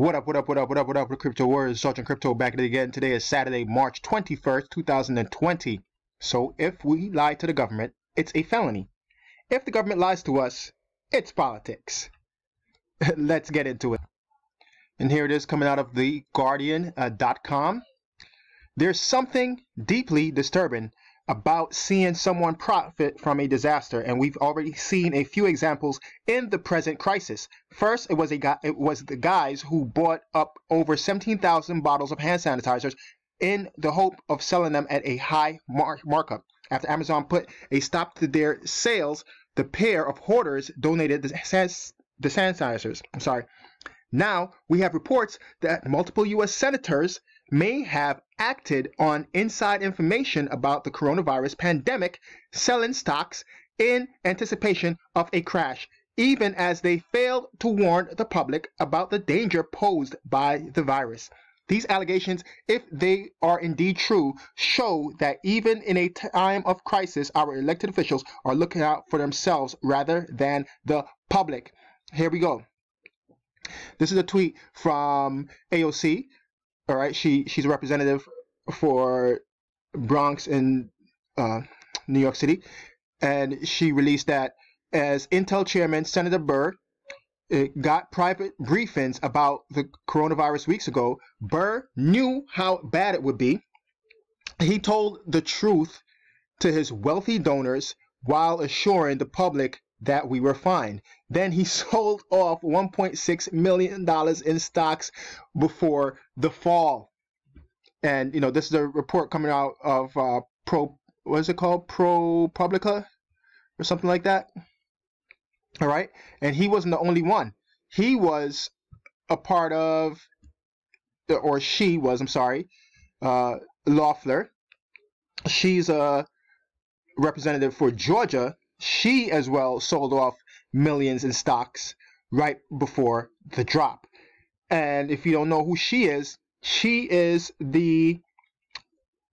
What up, what up, what up, what up, what up, Crypto Warriors, Sergeant Crypto back at it again. Today is Saturday, March 21st, 2020. So if we lie to the government, it's a felony. If the government lies to us, it's politics. Let's get into it. And here it is coming out of the Guardian.com. There's something deeply disturbing about seeing someone profit from a disaster, and we've already seen a few examples in the present crisis. First, it was the guys who bought up over 17,000 bottles of hand sanitizers in the hope of selling them at a high markup. After Amazon put a stop to their sales, the pair of hoarders donated the sanitizers. Now we have reports that multiple U.S. senators may have acted on inside information about the coronavirus pandemic, selling stocks in anticipation of a crash, even as they failed to warn the public about the danger posed by the virus. These allegations, if they are indeed true, show that even in a time of crisis, our elected officials are looking out for themselves rather than the public. Here we go. This is a tweet from AOC. All right, she's a representative for Bronx in New York City, and she released that as Intel Chairman Senator Burr got private briefings about the coronavirus weeks ago. Burr knew how bad it would be. He told the truth to his wealthy donors while assuring the public that we were fine. Then he sold off $1.6 million in stocks before the fall. And, you know, this is a report coming out of ProPublica or something like that. All right. And he wasn't the only one. He was a part of, or she was, I'm sorry, Loeffler. She's a representative for Georgia. She as well sold off millions in stocks right before the drop. And if you don't know who she is the,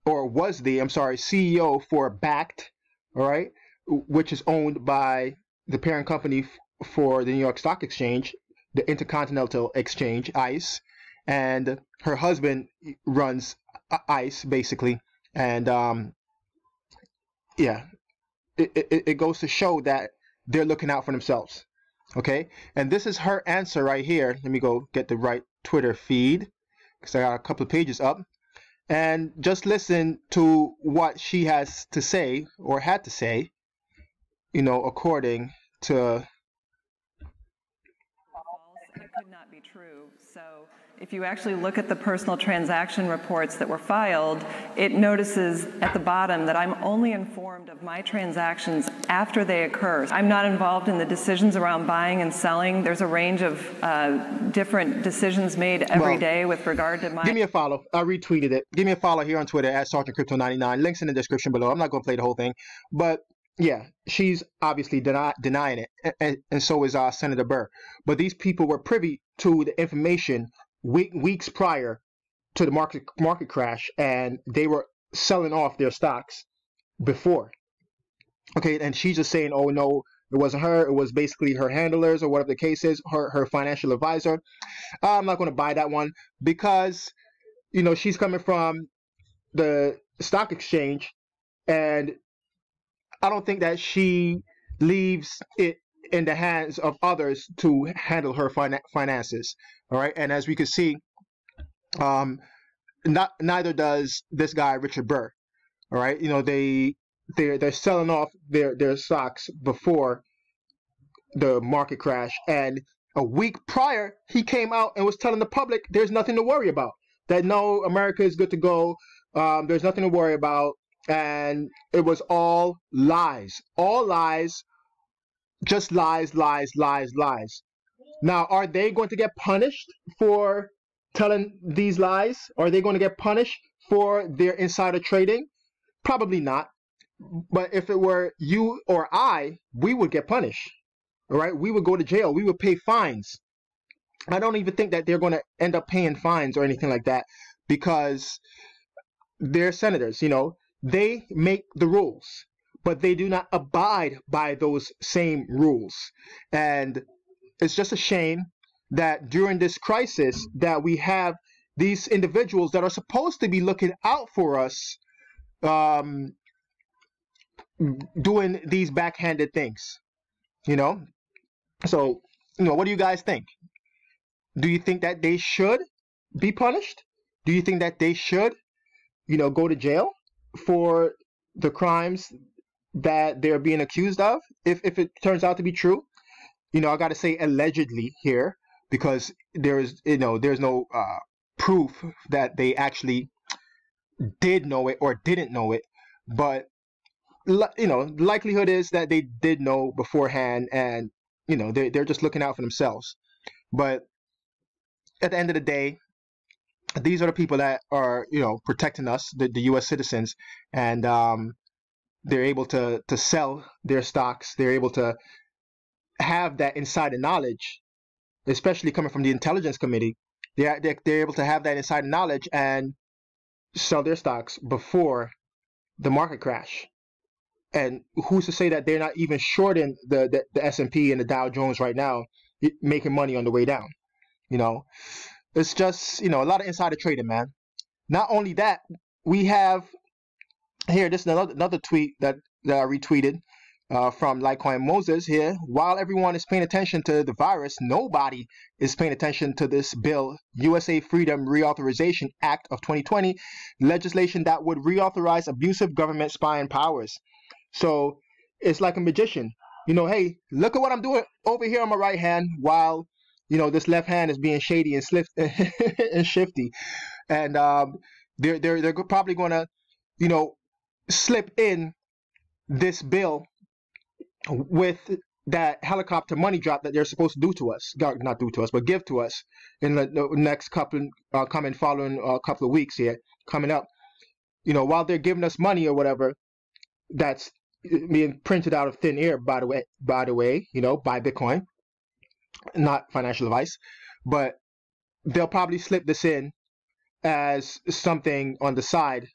or was the, I'm sorry, CEO for Bakkt, all right, which is owned by the parent company for the New York Stock Exchange, the Intercontinental Exchange, ICE, and her husband runs ICE basically. And yeah. It goes to show that they're looking out for themselves. Okay, and this is her answer right here. Let me go get the right Twitter feed because I got a couple of pages up, and just listen to what she has to say or had to say, you know, according to. It could not be true. So if you actually look at the personal transaction reports that were filed, it notices at the bottom that I'm only informed of my transactions after they occur. I'm not involved in the decisions around buying and selling. There's a range of different decisions made every day with regard to my... Give me a follow. I retweeted it. Give me a follow here on Twitter at SergeantCrypto99. Links in the description below. I'm not going to play the whole thing. But yeah, she's obviously denying it. And so is Senator Burr. But these people were privy to the information weeks prior to the market crash, and they were selling off their stocks before. Okay, and she's just saying, oh no, it wasn't her, it was basically her handlers or whatever the case is, her financial advisor. I'm not going to buy that one because, you know, she's coming from the stock exchange, and I don't think that she leaves it in the hands of others to handle her finances. All right, and as we can see, neither does this guy Richard Burr. All right, you know, they're selling off their stocks before the market crash, and a week prior he came out and was telling the public there's nothing to worry about, that no, America is good to go, there's nothing to worry about, and it was all lies, just lies. Now, are they going to get punished for telling these lies? Are they going to get punished for their insider trading? Probably not. But if it were you or I, we would get punished. All right, we would go to jail. We would pay fines. I don't even think that they're going to end up paying fines or anything like that, because they're senators. You know, they make the rules, but they do not abide by those same rules. And it's just a shame that during this crisis that we have these individuals that are supposed to be looking out for us doing these backhanded things, you know? So, what do you guys think? Do you think that they should be punished? Do you think that they should, go to jail for the crimes that they're being accused of? If it turns out to be true, I got to say allegedly here, because there's no proof that they actually did know it or didn't know it, but the likelihood is that they did know beforehand, and they're just looking out for themselves. But at the end of the day, these are the people that are protecting us, the U.S. citizens, and they're able to sell their stocks. They're able to have that insider knowledge, especially coming from the intelligence committee. They're able to have that insider knowledge and sell their stocks before the market crash. And who's to say that they're not even shorting the S&P and the Dow Jones right now, making money on the way down? It's just, a lot of insider trading, man. Not only that, we have here, this is another tweet that I retweeted from Litecoin Moses here. While everyone is paying attention to the virus, nobody is paying attention to this bill, USA Freedom Reauthorization Act of 2020, legislation that would reauthorize abusive government spying powers. So it's like a magician. Hey, look at what I'm doing over here on my right hand, while this left hand is being shady and and shifty, and they're probably going to slip in this bill with that helicopter money drop that they're supposed to do to us, not do to us, but give to us in the next couple following couple of weeks here coming up. While they're giving us money or whatever, that's being printed out of thin air, by the way, buy Bitcoin. Not financial advice, but they'll probably slip this in as something on the side,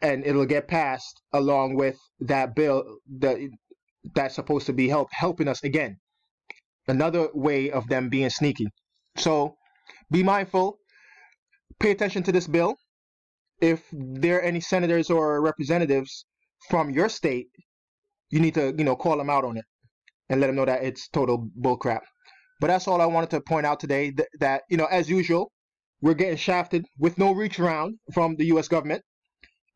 and it'll get passed along with that bill that's supposed to be helping us again. Another way of them being sneaky. So be mindful, pay attention to this bill. If there are any senators or representatives from your state, you need to call them out on it and let them know that it's total bullcrap. But that's all I wanted to point out today, that as usual, we're getting shafted with no reach around from the U.S. government,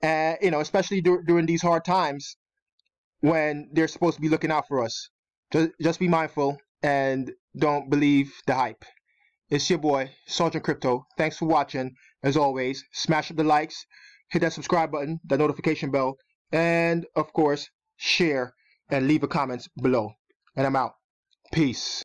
especially during these hard times when they're supposed to be looking out for us. Just be mindful and don't believe the hype. It's your boy, Sergeant Crypto. Thanks for watching. As always, smash up the likes, hit that subscribe button, that notification bell, and of course, share and leave a comment below. And I'm out. Peace.